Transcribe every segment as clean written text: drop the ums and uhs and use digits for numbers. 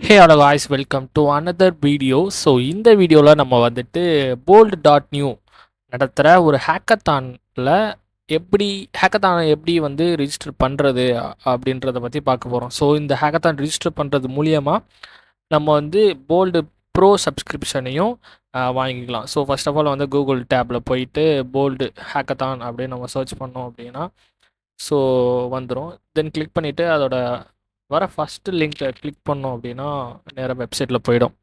Hey hello guys, welcome to another video. So இந்த வீடியோவில் நம்ம வந்துட்டு bold.new நடத்துகிற ஒரு ஹேக்கத்தானில் எப்படி வந்து ரிஜிஸ்டர் பண்ணுறது அப்படின்றத பற்றி பார்க்க போகிறோம். ஸோ இந்த ஹேக்கத்தான் ரிஜிஸ்டர் பண்ணுறது மூலியமாக நம்ம வந்து போல்டு ப்ரோ சப்ஸ்கிரிப்ஷனையும் வாங்கிக்கலாம். ஸோ ஃபர்ஸ்ட் ஆஃப் ஆல் வந்து கூகுள் டேப்பில் போயிட்டு போல்டு ஹேக்கத்தான் அப்படின்னு நம்ம சர்ச் பண்ணோம் அப்படின்னா ஸோ வந்துடும். தென் கிளிக் பண்ணிவிட்டு அதோட வர ஃபஸ்ட்டு லிங்க்கை கிளிக் பண்ணோம் அப்படின்னா நேராக வெப்சைட்டில் போயிடும்.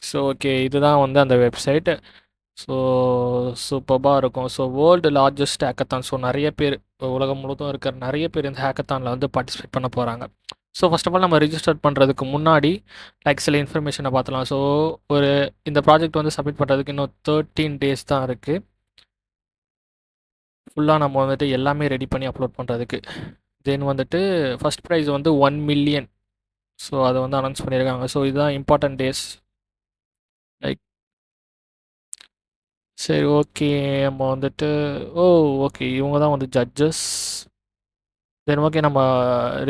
ஸோ ஓகே, இதுதான் வந்து அந்த வெப்சைட்டு. ஸோ சூப்பராக இருக்கும். So world largest hackathon. So நிறைய பேர், உலகம் முழுவதும் இருக்கிற நிறைய பேர் இந்த ஹேக்கத்தானில் வந்து பார்ட்டிசிபேட் பண்ண போகிறாங்க. ஸோ ஃபர்ஸ்ட் ஆஃப் ஆல் நம்ம ரிஜிஸ்டர் பண்ணுறதுக்கு முன்னாடி சில இன்ஃபர்மேஷனை பார்த்துலாம். ஸோ ஒரு இந்த ப்ராஜெக்ட் வந்து சப்மிட் பண்ணுறதுக்கு இன்னும் 13 டேஸ் தான் இருக்குது. ஃபுல்லாக நம்ம வந்துட்டு எல்லாமே ரெடி பண்ணி அப்லோட் பண்ணுறதுக்கு. தென் வந்துட்டு ஃபஸ்ட் ப்ரைஸ் வந்து 1 மில்லியன். ஸோ அதை வந்து அனௌன்ஸ் பண்ணியிருக்காங்க. ஸோ இதுதான் இம்பார்ட்டன்ட் டேஸ். லைக் சரி, ஓகே. நம்ம வந்துட்டு ஓகே, இவங்க தான் வந்து ஜட்ஜஸ். தென் ஓகே, நம்ம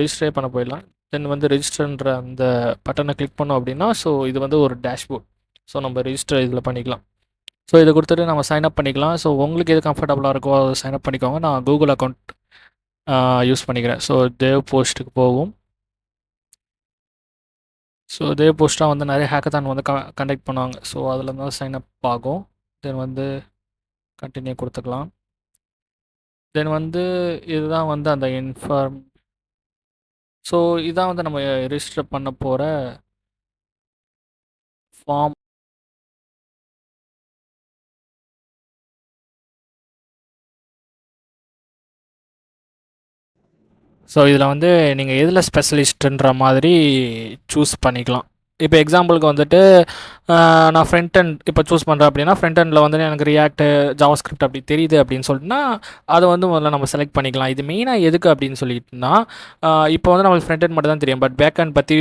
ரெஜிஸ்டரே பண்ண போயிடலாம். தென் வந்து ரெஜிஸ்டர்ன்ற அந்த பட்டனை கிளிக் பண்ணோம் அப்படின்னா ஸோ இது வந்து ஒரு டேஷ்போர்ட். ஸோ நம்ம ரெஜிஸ்டர் இதில் பண்ணிக்கலாம். ஸோ இதை கொடுத்துட்டு நம்ம சைன்அப் பண்ணிக்கலாம். ஸோ உங்களுக்கு எது கம்ஃபர்டபுளாக இருக்கோ அதை சைன்அப் பண்ணிக்கோங்க. நான் கூகுள் அக்கௌண்ட் யூஸ் பண்ணிக்கிறேன். ஸோ தேவ் போஸ்ட்டுக்கு போகும். ஸோ இதே போஸ்ட்டாக வந்து நிறைய ஹேக்கத்தான் வந்து கண்டக்ட் பண்ணுவாங்க. ஸோ அதில் தான் சைன்அப் ஆகும். தென் வந்து கண்டினியூ கொடுத்துக்கலாம். தென் வந்து இதுதான் வந்து அந்த ஸோ இதான் வந்து நம்ம ரெஜிஸ்டர் பண்ண போகிற ஃபார்ம். ஸோ இதில் வந்து நீங்கள் எதில் ஸ்பெஷலிஸ்ட்டுன்ற மாதிரி சூஸ் பண்ணிக்கலாம். இப்போ எக்ஸாம்பிளுக்கு வந்துட்டு நான் ஃப்ரண்ட் அண்ட் இப்போ சூஸ் பண்ணுறேன் அப்படின்னா ஃப்ரண்ட் அண்டில் வந்து எனக்கு ரியாக்ட், ஜாவாஸ்கிரிப்ட் அப்படி தெரியுது அப்படின்னு சொல்லிட்டுனா அதை வந்து முதல்ல நம்ம செலக்ட் பண்ணிக்கலாம். இது மெயினாக எதுக்கு அப்படின்னு சொல்லிட்டுனா இப்போ வந்து நம்மளுக்கு ஃப்ரண்ட் அண்ட் மட்டும் தான் தெரியும், பட் பேக் அண்ட் பற்றி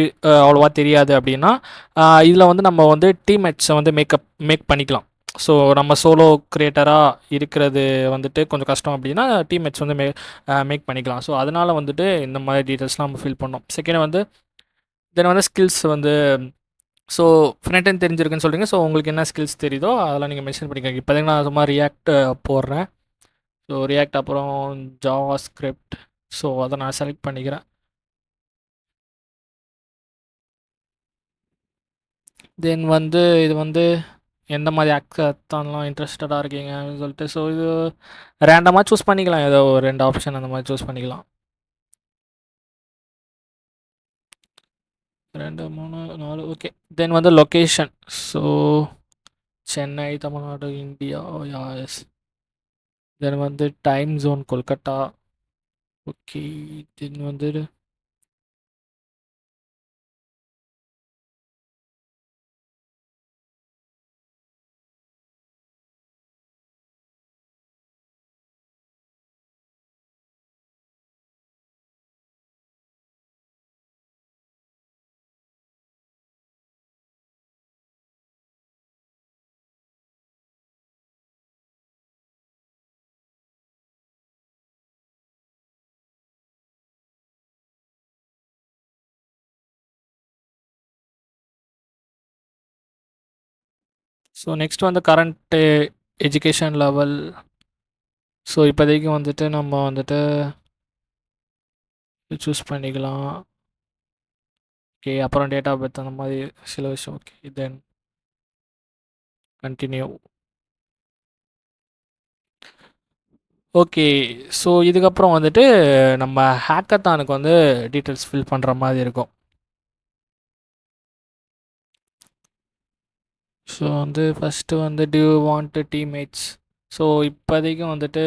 அவ்வளோவா தெரியாது அப்படின்னா இதில் வந்து நம்ம வந்து டீம்மேட்ஸை வந்து மேக் பண்ணிக்கலாம். ஸோ நம்ம சோலோ க்ரியேட்டராக இருக்கிறது வந்துட்டு கொஞ்சம் கஷ்டம் அப்படின்னா டீம்மேட்ஸ் வந்து மேக் பண்ணிக்கலாம். ஸோ அதனால் வந்துட்டு இந்த மாதிரி டீட்டெயில்ஸ்லாம் நம்ம ஃபில் பண்ணோம். செகண்ட் வந்து தென் வந்து ஸ்கில்ஸ் வந்து ஸோ ஃப்ரண்ட் அண்ட் தெரிஞ்சிருக்குன்னு சொல்கிறீங்க. ஸோ உங்களுக்கு என்ன ஸ்கில்ஸ் தெரியுதோ அதெல்லாம் நீங்கள் மென்ஷன் பண்ணிக்கோங்க. இப்போ நான் சும்மா ரியாக்ட் போடுறேன். ஸோ ரியாக்ட் அப்புறம் ஜாவா ஸ்கிரிப்ட். ஸோ அதை நான் செலக்ட் பண்ணிக்கிறேன். தென் வந்து இது வந்து எந்த மாதிரி ஆக்டர்லாம் இன்ட்ரெஸ்டடாக இருக்கீங்க அப்படின்னு சொல்லிட்டு ஸோ இது ரேண்டமாக சூஸ் பண்ணிக்கலாம். ஏதோ ஒரு 2 ஆப்ஷன் அந்த மாதிரி சூஸ் பண்ணிக்கலாம். 2 3 4 ஓகே. தென் வந்து location. So Chennai, Tamil Nadu, India. Yes. Then வந்து time zone Kolkata. Okay. Then வந்து ஸோ நெக்ஸ்ட் வந்து கரண்ட்டு எஜுகேஷன் லெவல். ஸோ இப்போதைக்கு வந்துட்டு நம்ம வந்துட்டு சூஸ் பண்ணிக்கலாம். ஓகே. அப்புறம் டேட் ஆஃப் பர்த் அந்த மாதிரி சில விஷயம். ஓகே. தென் கண்டினியூ. ஓகே. ஸோ இதுக்கப்புறம் வந்துட்டு நம்ம ஹேக்கத்தானுக்கு வந்து டீட்டெயில்ஸ் ஃபில் பண்ணுற மாதிரி இருக்கும். ஸோ வந்து ஃபஸ்ட்டு வந்து டியூ வாண்ட் டீம்மேட்ஸ். ஸோ இப்போதைக்கு வந்துட்டு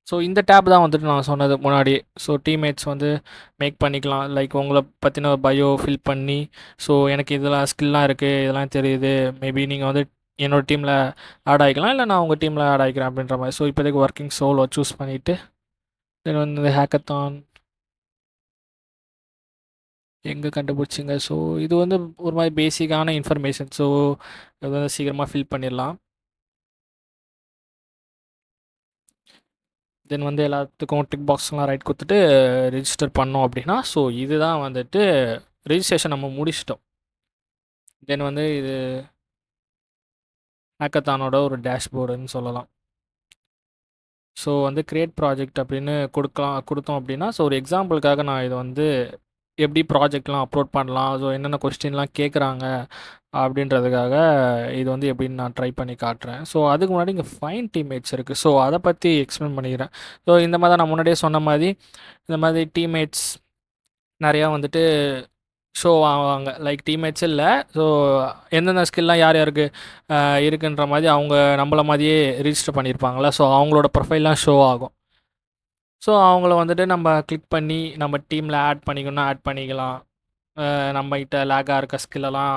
ஸோ இந்த டேப் தான் வந்துட்டு நான் சொன்னது முன்னாடி. ஸோ டீம்மேட்ஸ் வந்து மேக் பண்ணிக்கலாம். லைக் உங்களை பற்றின பயோ ஃபில் பண்ணி ஸோ எனக்கு இதெல்லாம் ஸ்கில்லாம் இருக்குது, இதெல்லாம் தெரியுது, மேபி நீங்கள் வந்து என்னோடய டீமில் ஆட் ஆகிக்கலாம், இல்லை நான் உங்கள் டீமில் ஆட் ஆகிக்கிறேன் அப்படின்ற மாதிரி. ஸோ இப்போதைக்கு ஒர்க்கிங் சோலோ சூஸ் பண்ணிவிட்டு தென் வந்து ஹேக்கத்தான் எங்கே கண்டுபிடிச்சிங்க. ஸோ இது வந்து ஒரு மாதிரி பேசிக்கான இன்ஃபர்மேஷன். ஸோ இது வந்து சீக்கிரமாக ஃபில் பண்ணிடலாம். தென் வந்து எல்லாத்துக்கும் டிக் பாக்ஸ்லாம் ரைட் கொடுத்துட்டு ரிஜிஸ்டர் பண்ணோம் அப்படின்னா, ஸோ இதுதான் வந்துட்டு ரிஜிஸ்ட்ரேஷன் நம்ம முடிச்சிட்டோம். தென் வந்து இது ஹேக்கத்தானோட ஒரு டேஷ்போர்டுன்னு சொல்லலாம். ஸோ வந்து கிரியேட் ப்ராஜெக்ட் அப்படின்னு கொடுத்தோம் அப்படின்னா, ஸோ ஒரு எக்ஸாம்பிளுக்காக நான் இதை வந்து எப்படி ப்ராஜெக்ட்லாம் அப்லோட் பண்ணலாம், ஸோ என்னென்ன கொஸ்டின்லாம் கேட்குறாங்க அப்படின்றதுக்காக இது வந்து எப்படின்னு நான் ட்ரை பண்ணி காட்டுறேன். ஸோ அதுக்கு முன்னாடி இங்கே ஃபைன் டீம்மேட்ஸ் இருக்குது. ஸோ அதை பற்றி எக்ஸ்பிளைன் பண்ணிக்கிறேன். ஸோ இந்த மாதிரி தான் நான் முன்னாடியே சொன்ன மாதிரி இந்த மாதிரி டீம்மேட்ஸ் நிறையா வந்துட்டு ஷோ ஆவாங்க. லைக் டீம்மேட்ஸ் இல்லை, ஸோ எந்தெந்த ஸ்கில்லாம் யார் யாருக்கு இருக்குன்ற மாதிரி அவங்க நம்மள மாதிரியே ரிஜிஸ்டர் பண்ணியிருப்பாங்களா, ஸோ அவங்களோட ப்ரொஃபைல்லாம் ஷோ ஆகும். ஸோ அவங்கள வந்துட்டு நம்ம கிளிக் பண்ணி நம்ம டீமில் ஆட் பண்ணிக்கணும்னா ஆட் பண்ணிக்கலாம். நம்மகிட்ட லேக்காக இருக்க ஸ்கில்லெல்லாம்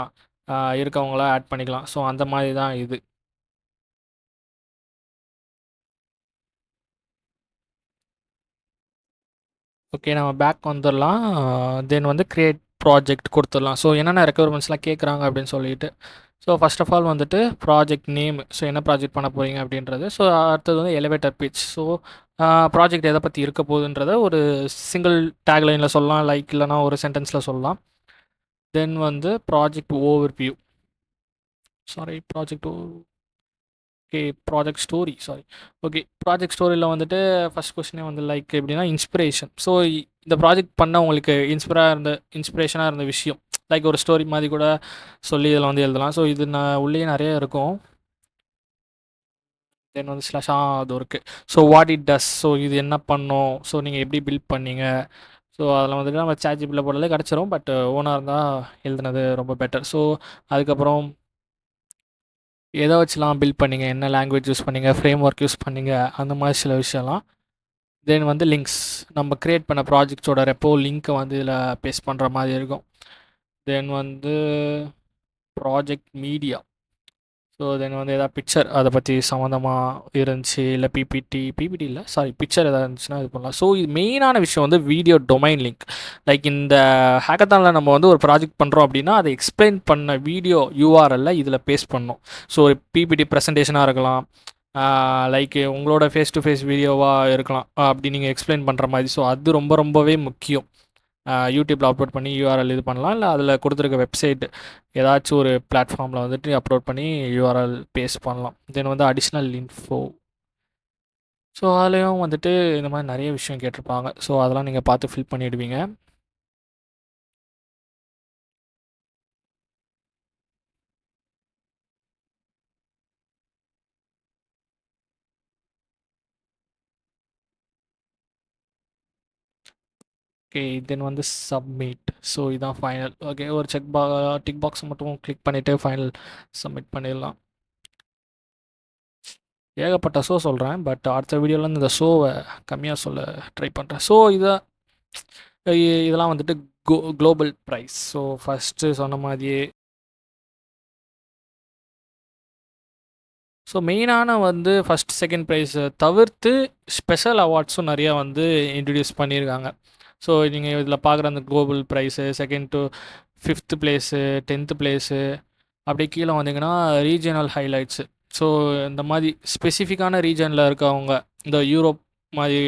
இருக்கவங்கள ஆட் பண்ணிக்கலாம். ஸோ அந்த மாதிரி தான் இது. ஓகே, நம்ம பேக் வந்துடலாம். தென் வந்து கிரியேட் ப்ராஜெக்ட் கொடுத்துடலாம். ஸோ என்னென்ன ரெக்குயர்மெண்ட்ஸ்லாம் கேட்குறாங்க அப்படின்னு சொல்லிட்டு, ஸோ ஃபர்ஸ்ட் ஆஃப் ஆல் வந்துட்டு ப்ராஜெக்ட் நேம், ஸோ என்ன ப்ராஜெக்ட் பண்ண போகிறீங்க அப்படின்றது. ஸோ அடுத்தது வந்து எலிவேட்டர் பிச். ஸோ ப்ராஜெக்ட் எதை பற்றி இருக்க போகுதுன்றத ஒரு சிங்கிள் டேக்லைனில் சொல்லலாம், லைக் இல்லைனா ஒரு சென்டென்ஸில் சொல்லலாம். தென் வந்து project overview, sorry project okay project story, sorry. Okay, project ஸ்டோரியில் வந்துட்டு ஃபஸ்ட் கொஸ்டினே வந்து லைக் எப்படின்னா இன்ஸ்பிரேஷன். ஸோ இந்த ப்ராஜெக்ட் பண்ண உங்களுக்கு இன்ஸ்பிரேஷனாக இருந்த விஷயம், லைக் ஒரு ஸ்டோரி மாதிரி கூட சொல்லி இதில் வந்து எழுதலாம். ஸோ இது நான் உள்ளே நிறைய இருக்கும். தென் வந்து அது இருக்குது. So what it does, so இது என்ன பண்ணோம், ஸோ நீங்கள் எப்படி பில்ட் பண்ணீங்க. ஸோ அதில் வந்துட்டு நம்ம சாட்ஜிபியில் போடலே கிடச்சிரும், பட் ஓனாக இருந்தால் எழுதுனது ரொம்ப பெட்டர். ஸோ அதுக்கப்புறம் எதை வச்சுலாம் பில்ட் பண்ணீங்க, என்ன லாங்குவேஜ் யூஸ் பண்ணீங்க, ஃப்ரேம் ஒர்க் யூஸ் பண்ணீங்க, அந்த மாதிரி சில விஷயம்லாம். தென் வந்து லிங்க்ஸ், நம்ம க்ரியேட் பண்ண ப்ராஜெக்ட்ஸோட ரெப்போ லிங்க்கை வந்து இதில் பேஸ்ட் பண்ணுற மாதிரி இருக்கும். தென் வந்து ப்ராஜெக்ட் மீடியா. ஸோ தென் வந்து எதாவது பிக்சர் அதை பற்றி சம்மந்தமாக இருந்துச்சு, இல்லை பிபிடி இல்லை சாரி பிக்சர் எதாவது இருந்துச்சுன்னா இது பண்ணலாம். ஸோ இது மெயினான விஷயம் வந்து வீடியோ டொமைன் லிங்க். லைக் இந்த ஹேக்கத்தானில் நம்ம வந்து ஒரு ப்ராஜெக்ட் பண்ணுறோம் அப்படின்னா அதை எக்ஸ்பிளைன் பண்ண வீடியோ யூஆர்எல்ல இதில் பேஸ்ட் பண்ணணும். ஸோ ஒரு பிபிடி ப்ரெசன்டேஷனாக இருக்கலாம், லைக் உங்களோட ஃபேஸ் டு ஃபேஸ் வீடியோவாக இருக்கலாம், அப்படி நீங்கள் எக்ஸ்பிளைன் பண்ணுற மாதிரி. ஸோ அது ரொம்பவே முக்கியம். யூடியூப்பில் அப்லோட் பண்ணி யூஆர்எல் இது பண்ணலாம், இல்லை அதில் கொடுத்துருக்க வெப்சைட் ஏதாச்சும் ஒரு பிளாட்ஃபார்மில் வந்துட்டு அப்லோட் பண்ணி யூஆர்எல் பேஸ்ட் பண்ணலாம். தென் வந்து அடிஷ்னல் இன்ஃபோ. ஸோ அதுலேயும் வந்துட்டு இந்த மாதிரி நிறைய விஷயம் கேட்டிருப்பாங்க. ஸோ அதெல்லாம் நீங்கள் பார்த்து ஃபில் பண்ணிவிடுவீங்க. ஓகே, தென் வந்து சப்மிட். ஸோ இதுதான் ஃபைனல். ஓகே, ஒரு டிக் பாக்ஸ் மட்டும் கிளிக் பண்ணிவிட்டு ஃபைனல் சப்மிட் பண்ணிடலாம். ஏகப்பட்ட ஷோ சொல்கிறேன், பட் அடுத்த வீடியோவில் இந்த ஷோவை கம்மியாக சொல்ல ட்ரை பண்ணுறேன். ஸோ இதெல்லாம் வந்துட்டு குளோபல் ப்ரைஸ். ஸோ ஃபஸ்ட்டு சொன்ன மாதிரியே ஸோ மெயினான வந்து ஃபஸ்ட் செகண்ட் ப்ரைஸை தவிர்த்து ஸ்பெஷல் அவார்ட்ஸும் நிறையா வந்து இன்ட்ரடியூஸ் பண்ணியிருக்காங்க. ஸோ நீங்கள் இதில் பார்க்குற அந்த global prize, second to 5th place, 10th place, அப்படியே கீழே வந்தீங்கன்னா ரீஜியனல் ஹைலைட்ஸு. ஸோ இந்த மாதிரி ஸ்பெசிஃபிக்கான ரீஜனில் இருக்கவங்க, இந்த யூரோப் மாதிரி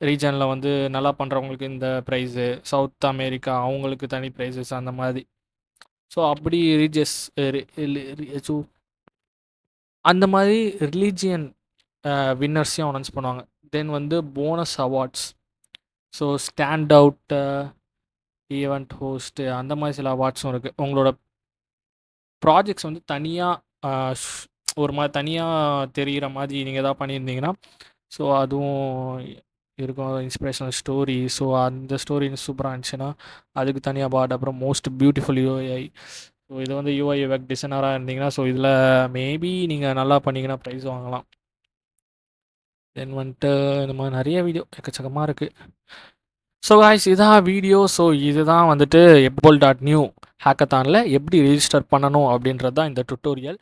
ரீஜனில் வந்து நல்லா பண்ணுறவங்களுக்கு இந்த ப்ரைஸு, சவுத் அமெரிக்கா அவங்களுக்கு தனி ப்ரைஸஸ் அந்த மாதிரி. ஸோ அப்படி அந்த மாதிரி ரிலீஜியன் வின்னர்ஸையும் அனௌன்ஸ் பண்ணுவாங்க. தென் வந்து bonus awards. So stand out event host அந்த மாதிரி சில அவார்ட்ஸும் இருக்குது. உங்களோட ப்ராஜெக்ட்ஸ் வந்து தனியாக ஒரு மாதிரி தனியாக தெரிகிற மாதிரி நீங்கள் எதாவது பண்ணியிருந்தீங்கன்னா, ஸோ அதுவும் இருக்கும். இன்ஸ்பிரேஷனல் ஸ்டோரி, ஸோ அந்த ஸ்டோரி சூப்பராக இருந்துச்சுன்னா அதுக்கு தனியாக அவார்டு. அப்புறம் மோஸ்ட் பியூட்டிஃபுல் யூஐ. ஸோ இது வந்து யூஐ வெப் டிசைனராக இருந்தீங்கன்னா, ஸோ இதில் மேபி நீங்கள் நல்லா பண்ணிங்கன்னா ப்ரைஸ் வாங்கலாம். தென் வந்துட்டு இந்த மாதிரி நிறைய வீடியோ எக்கச்சக்கமாக இருக்குது. ஸோ காய்ஸ், இதான் வீடியோ. ஸோ இதுதான் வந்துட்டு எப்போல்.நியூ ஹேக்கத்தானில் எப்படி ரிஜிஸ்டர் பண்ணணும் அப்படின்றது தான் இந்த டுட்டோரியல்.